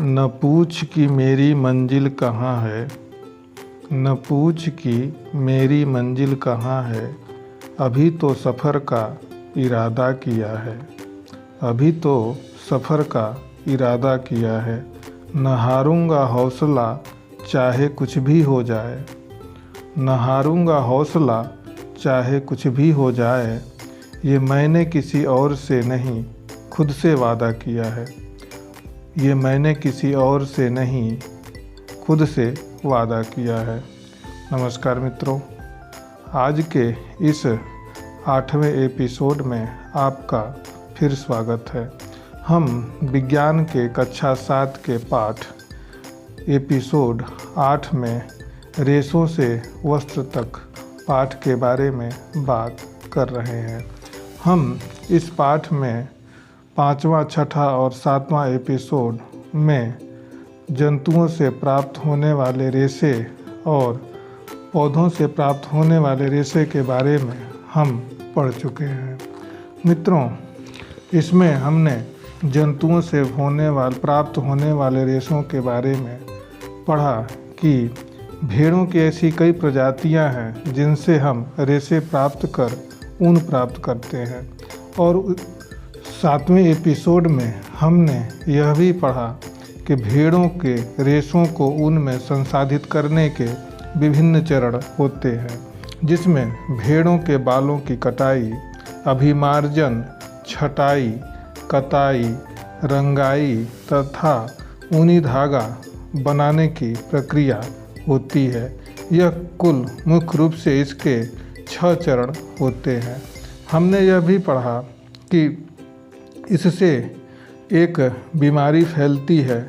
न पूछ कि मेरी मंजिल कहाँ है, न पूछ कि मेरी मंजिल कहाँ है। अभी तो सफ़र का इरादा किया है, अभी तो सफ़र का इरादा किया है। न हारूंगा हौसला चाहे कुछ भी हो जाए, न हारूंगा हौसला चाहे कुछ भी हो जाए। ये मैंने किसी और से नहीं खुद से वादा किया है, ये मैंने किसी और से नहीं खुद से वादा किया है। नमस्कार मित्रों, आज के इस 8वें एपिसोड में आपका फिर स्वागत है। हम विज्ञान के कक्षा 7 के पाठ एपिसोड 8 में रेशों से वस्त्र तक पाठ के बारे में बात कर रहे हैं। हम इस पाठ में 5वां, 6ठा और 7वां एपिसोड में जंतुओं से प्राप्त होने वाले रेशे और पौधों से प्राप्त होने वाले रेशे के बारे में हम पढ़ चुके हैं। मित्रों, इसमें हमने जंतुओं से प्राप्त होने वाले रेशों के बारे में पढ़ा कि भेड़ों की ऐसी कई प्रजातियां हैं जिनसे हम रेशे प्राप्त कर ऊन प्राप्त करते हैं। और 7वें एपिसोड में हमने यह भी पढ़ा कि भेड़ों के रेशों को ऊन में संसाधित करने के विभिन्न चरण होते हैं, जिसमें भेड़ों के बालों की कटाई, अभिमार्जन, छटाई, कताई, रंगाई तथा ऊनी धागा बनाने की प्रक्रिया होती है। यह कुल मुख्य रूप से इसके 6 चरण होते हैं। हमने यह भी पढ़ा कि इससे एक बीमारी फैलती है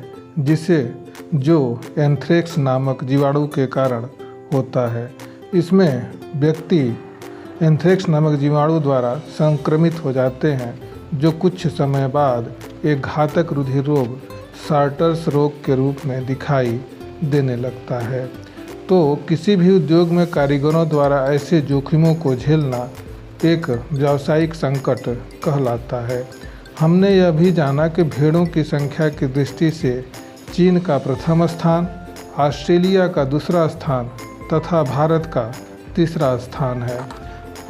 जो एंथ्रेक्स नामक जीवाणु के कारण होता है। इसमें व्यक्ति एंथ्रेक्स नामक जीवाणु द्वारा संक्रमित हो जाते हैं, जो कुछ समय बाद एक घातक रुधिर रोग सार्टर्स रोग के रूप में दिखाई देने लगता है। तो किसी भी उद्योग में कारीगरों द्वारा ऐसे जोखिमों को झेलना एक व्यावसायिक संकट कहलाता है। हमने यह भी जाना कि भेड़ों की संख्या की दृष्टि से चीन का प्रथम स्थान, ऑस्ट्रेलिया का दूसरा स्थान तथा भारत का तीसरा स्थान है।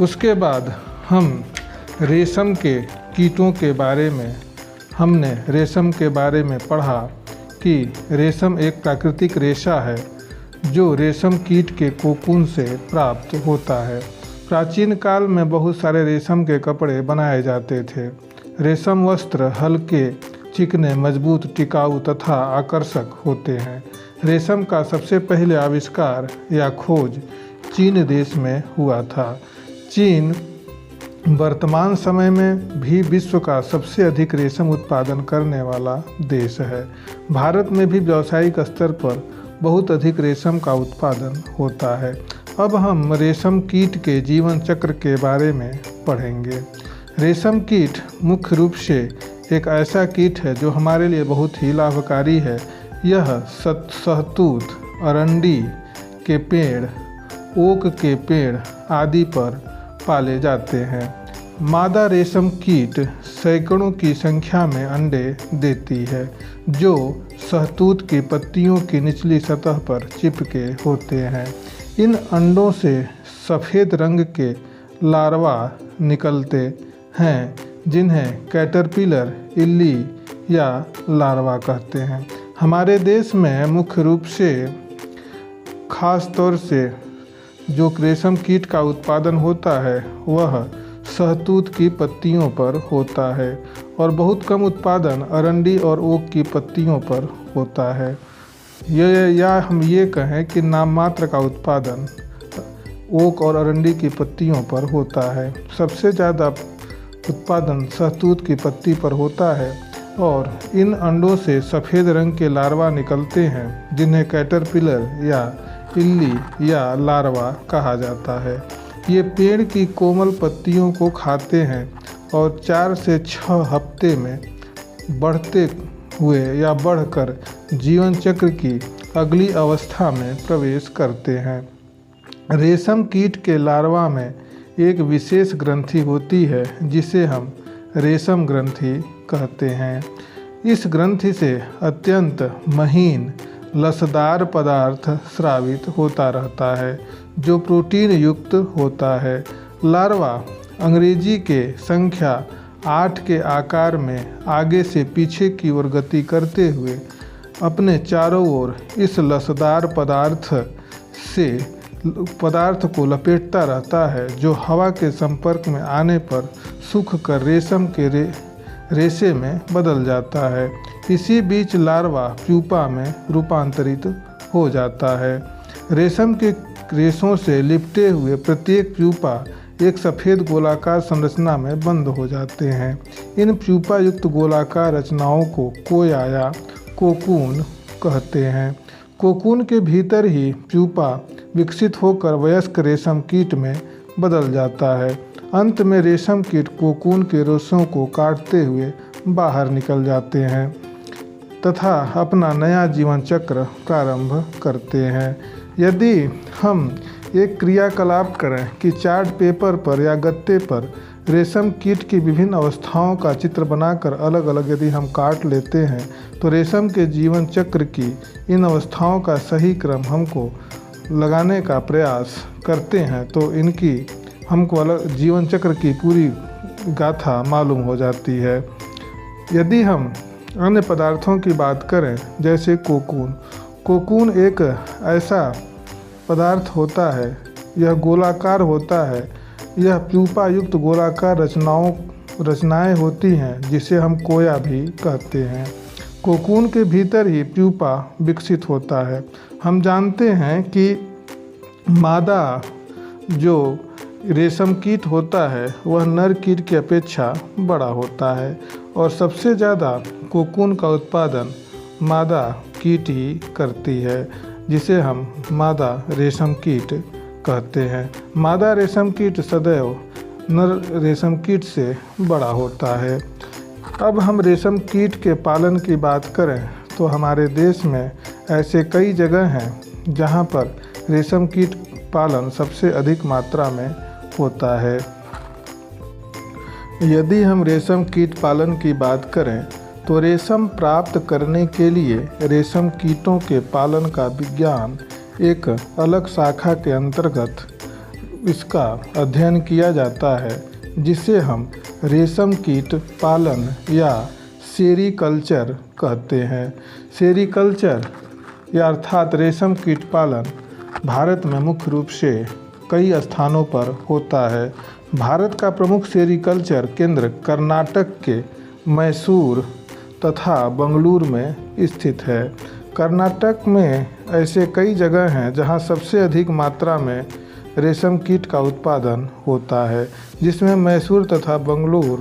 उसके बाद हम रेशम के कीटों के बारे में रेशम के बारे में पढ़ा कि रेशम एक प्राकृतिक रेशा है जो रेशम कीट के कोकून से प्राप्त होता है। प्राचीन काल में बहुत सारे रेशम के कपड़े बनाए जाते थे। रेशम वस्त्र हल्के, चिकने, मजबूत, टिकाऊ तथा आकर्षक होते हैं। रेशम का सबसे पहले आविष्कार या खोज चीन देश में हुआ था। चीन वर्तमान समय में भी विश्व का सबसे अधिक रेशम उत्पादन करने वाला देश है। भारत में भी व्यावसायिक स्तर पर बहुत अधिक रेशम का उत्पादन होता है। अब हम रेशम कीट के जीवन चक्र के बारे में पढ़ेंगे। रेशम कीट मुख्य रूप से एक ऐसा कीट है जो हमारे लिए बहुत ही लाभकारी है। यह शहतूत, अरंडी के पेड़, ओक के पेड़ आदि पर पाले जाते हैं। मादा रेशम कीट सैकड़ों की संख्या में अंडे देती है, जो शहतूत की पत्तियों की निचली सतह पर चिपके होते हैं। इन अंडों से सफ़ेद रंग के लार्वा निकलते हैं, जिन्हें कैटरपिलर, इल्ली या लार्वा कहते हैं। हमारे देश में मुख्य रूप से खास तौर से जो रेशम कीट का उत्पादन होता है वह शहतूत की पत्तियों पर होता है और बहुत कम उत्पादन अरंडी और ओक की पत्तियों पर होता है। या हम ये कहें कि नाम मात्र का उत्पादन ओक और अरंडी की पत्तियों पर होता है। सबसे ज़्यादा उत्पादन शहतूत की पत्ती पर होता है और इन अंडों से सफ़ेद रंग के लार्वा निकलते हैं, जिन्हें कैटरपिलर या इल्ली या लार्वा कहा जाता है। ये पेड़ की कोमल पत्तियों को खाते हैं और 4 से 6 हफ्ते में बढ़ते हुए या बढ़कर जीवन चक्र की अगली अवस्था में प्रवेश करते हैं। रेशम कीट के लार्वा में एक विशेष ग्रंथि होती है जिसे हम रेशम ग्रंथि कहते हैं। इस ग्रंथि से अत्यंत महीन लसदार पदार्थ स्रावित होता रहता है जो प्रोटीन युक्त होता है। लार्वा अंग्रेजी के संख्या 8 के आकार में आगे से पीछे की ओर गति करते हुए अपने चारों ओर इस लसदार पदार्थ को लपेटता रहता है जो हवा के संपर्क में आने पर सूख कर रेशम के रेशे में बदल जाता है। इसी बीच लार्वा प्यूपा में रूपांतरित हो जाता है। रेशम के रेशों से लिपटे हुए प्रत्येक प्यूपा एक सफ़ेद गोलाकार संरचना में बंद हो जाते हैं। इन प्यूपा युक्त गोलाकार रचनाओं को कोया या कोकून कहते हैं। कोकून के भीतर ही प्यूपा विकसित होकर वयस्क रेशम कीट में बदल जाता है। अंत में रेशम कीट कोकून के रेशों को काटते हुए बाहर निकल जाते हैं तथा अपना नया जीवन चक्र प्रारंभ करते हैं। यदि हम एक क्रियाकलाप करें कि चार्ट पेपर पर या गत्ते पर रेशम कीट की विभिन्न अवस्थाओं का चित्र बनाकर अलग अलग यदि हम काट लेते हैं तो रेशम के जीवन चक्र की इन अवस्थाओं का सही क्रम हमको लगाने का प्रयास करते हैं तो इनकी हमको अलग जीवन चक्र की पूरी गाथा मालूम हो जाती है। यदि हम अन्य पदार्थों की बात करें जैसे कोकून एक ऐसा पदार्थ होता है, यह गोलाकार होता है। यह प्यूपा युक्त गोलाकार रचनाएं होती हैं जिसे हम कोया भी कहते हैं। कोकून के भीतर ही प्यूपा विकसित होता है। हम जानते हैं कि मादा जो रेशम कीट होता है वह नर कीट की अपेक्षा बड़ा होता है और सबसे ज़्यादा कोकून का उत्पादन मादा कीट ही करती है जिसे हम मादा रेशम कीट कहते हैं। मादा रेशम कीट सदैव नर रेशम कीट से बड़ा होता है। अब हम रेशम कीट के पालन की बात करें तो हमारे देश में ऐसे कई जगह हैं जहां पर रेशम कीट पालन सबसे अधिक मात्रा में होता है। यदि हम रेशम कीट पालन की बात करें तो रेशम प्राप्त करने के लिए रेशम कीटों के पालन का विज्ञान एक अलग शाखा के अंतर्गत इसका अध्ययन किया जाता है जिसे हम रेशम कीट पालन या सेरीकल्चर कहते हैं। सेरीकल्चर या अर्थात रेशम कीट पालन भारत में मुख्य रूप से कई स्थानों पर होता है। भारत का प्रमुख सेरीकल्चर केंद्र कर्नाटक के मैसूर तथा बंगलुरु में स्थित है। कर्नाटक में ऐसे कई जगह हैं जहां सबसे अधिक मात्रा में रेशम कीट का उत्पादन होता है जिसमें मैसूर तथा बंगलुरु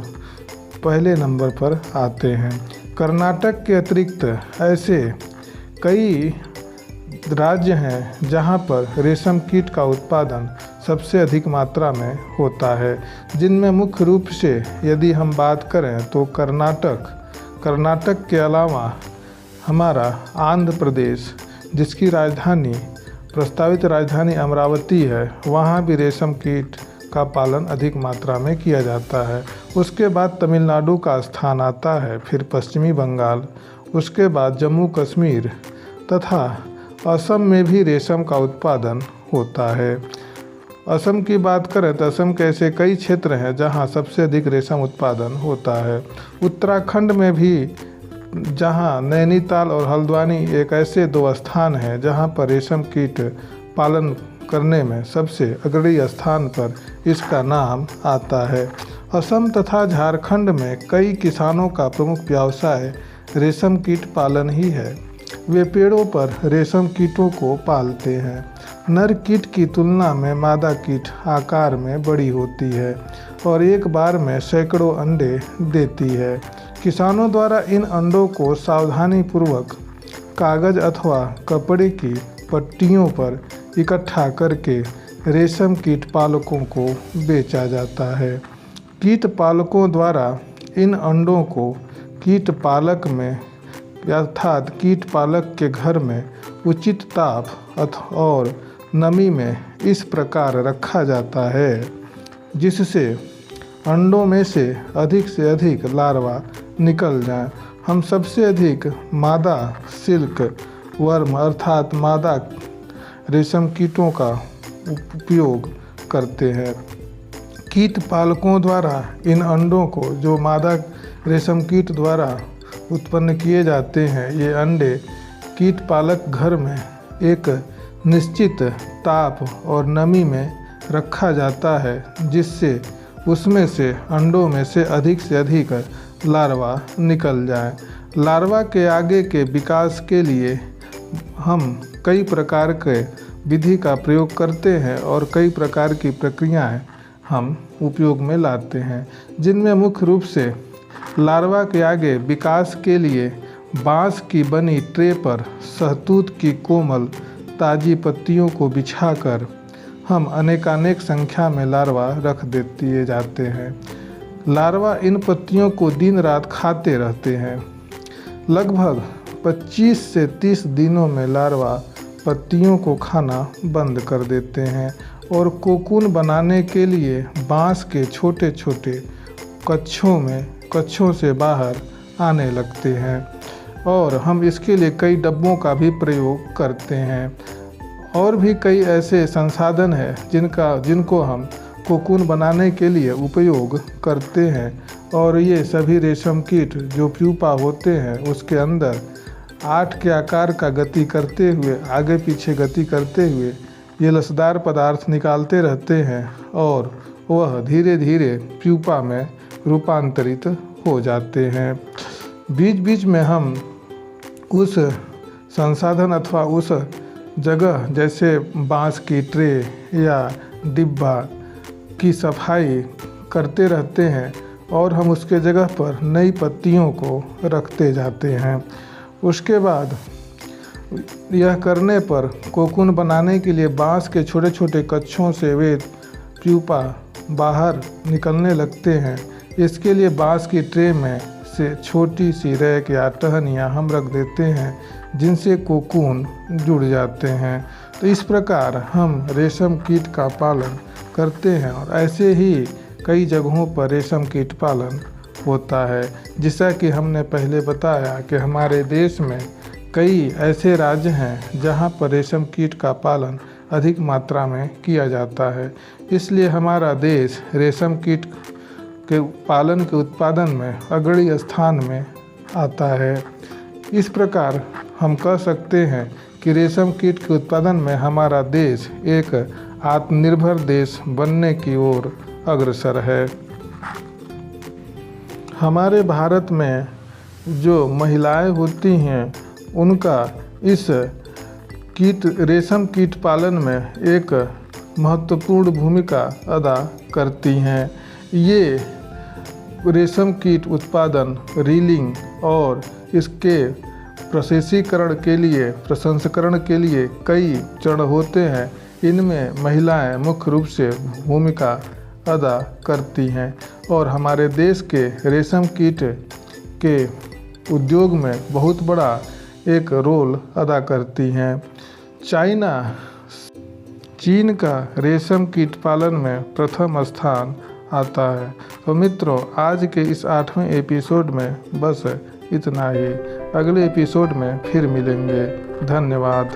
पहले नंबर पर आते हैं। कर्नाटक के अतिरिक्त ऐसे कई राज्य हैं जहां पर रेशम कीट का उत्पादन सबसे अधिक मात्रा में होता है जिनमें मुख्य रूप से यदि हम बात करें तो कर्नाटक के अलावा हमारा आंध्र प्रदेश जिसकी प्रस्तावित राजधानी अमरावती है, वहाँ भी रेशम कीट का पालन अधिक मात्रा में किया जाता है। उसके बाद तमिलनाडु का स्थान आता है, फिर पश्चिमी बंगाल, उसके बाद जम्मू कश्मीर तथा असम में भी रेशम का उत्पादन होता है। असम की बात करें तो असम के ऐसे कई क्षेत्र हैं जहां सबसे अधिक रेशम उत्पादन होता है। उत्तराखंड में भी जहां नैनीताल और हल्द्वानी एक ऐसे दो स्थान हैं जहां पर रेशम कीट पालन करने में सबसे अग्रणी स्थान पर इसका नाम आता है। असम तथा झारखंड में कई किसानों का प्रमुख व्यवसाय रेशम कीट पालन ही है। वे पेड़ों पर रेशम कीटों को पालते हैं। नर कीट की तुलना में मादा कीट आकार में बड़ी होती है और एक बार में सैकड़ों अंडे देती है। किसानों द्वारा इन अंडों को सावधानीपूर्वक कागज अथवा कपड़े की पट्टियों पर इकट्ठा करके रेशम कीट पालकों को बेचा जाता है। कीट पालकों द्वारा इन अंडों को कीट पालक में अर्थात कीट पालक के घर में उचित ताप और नमी में इस प्रकार रखा जाता है जिससे अंडों में से अधिक लार्वा निकल जाएं। हम सबसे अधिक मादा सिल्क वर्म अर्थात मादा रेशम कीटों का उपयोग करते हैं। कीट पालकों द्वारा इन अंडों को, जो मादा रेशम कीट द्वारा उत्पन्न किए जाते हैं, ये अंडे कीट पालक घर में एक निश्चित ताप और नमी में रखा जाता है, जिससे उसमें से अंडों में से अधिक लार्वा निकल जाए। लार्वा के आगे के विकास के लिए हम कई प्रकार के विधि का प्रयोग करते हैं और कई प्रकार की प्रक्रियाएं हम उपयोग में लाते हैं, जिनमें मुख्य रूप से लार्वा के आगे विकास के लिए बांस की बनी ट्रे पर शहतूत की कोमल ताज़ी पत्तियों को बिछाकर हम अनेकानेक संख्या में लार्वा रख दिए जाते हैं। लार्वा इन पत्तियों को दिन रात खाते रहते हैं। लगभग 25 से 30 दिनों में लार्वा पत्तियों को खाना बंद कर देते हैं और कोकून बनाने के लिए बांस के छोटे छोटे कच्छों से बाहर आने लगते हैं और हम इसके लिए कई डब्बों का भी प्रयोग करते हैं। और भी कई ऐसे संसाधन हैं जिनको हम कोकून बनाने के लिए उपयोग करते हैं और ये सभी रेशम कीट जो प्यूपा होते हैं उसके अंदर 8 के आकार का गति करते हुए, आगे पीछे गति करते हुए ये लसदार पदार्थ निकालते रहते हैं और वह धीरे धीरे प्यूपा में रूपांतरित हो जाते हैं। बीच बीच में हम उस संसाधन अथवा उस जगह जैसे बांस की ट्रे या डिब्बा की सफाई करते रहते हैं और हम उसके जगह पर नई पत्तियों को रखते जाते हैं। उसके बाद यह करने पर कोकून बनाने के लिए बांस के छोटे छोटे कच्छों से वे प्यूपा बाहर निकलने लगते हैं। इसके लिए बांस की ट्रे में से छोटी सी रैक या टहनियाँ हम रख देते हैं, जिनसे कोकून जुड़ जाते हैं। तो इस प्रकार हम रेशम कीट का पालन करते हैं और ऐसे ही कई जगहों पर रेशम कीट पालन होता है। जैसा कि हमने पहले बताया कि हमारे देश में कई ऐसे राज्य हैं जहां पर रेशम कीट का पालन अधिक मात्रा में किया जाता है। इसलिए हमारा देश रेशम कीट के पालन के उत्पादन में अग्रणी स्थान में आता है। इस प्रकार हम कह सकते हैं कि रेशम कीट के उत्पादन में हमारा देश एक आत्मनिर्भर देश बनने की ओर अग्रसर है। हमारे भारत में जो महिलाएं होती हैं उनका इस रेशम कीट पालन में एक महत्वपूर्ण भूमिका अदा करती हैं। ये रेशम कीट उत्पादन, रीलिंग और इसके प्रसंस्करण के लिए कई चरण होते हैं। इनमें महिलाएं मुख्य रूप से भूमिका अदा करती हैं और हमारे देश के रेशम कीट के उद्योग में बहुत बड़ा एक रोल अदा करती हैं। चीन का रेशम कीट पालन में प्रथम स्थान आता है। तो मित्रों, आज के इस 8वें एपिसोड में बस इतना ही। अगले एपिसोड में फिर मिलेंगे। धन्यवाद।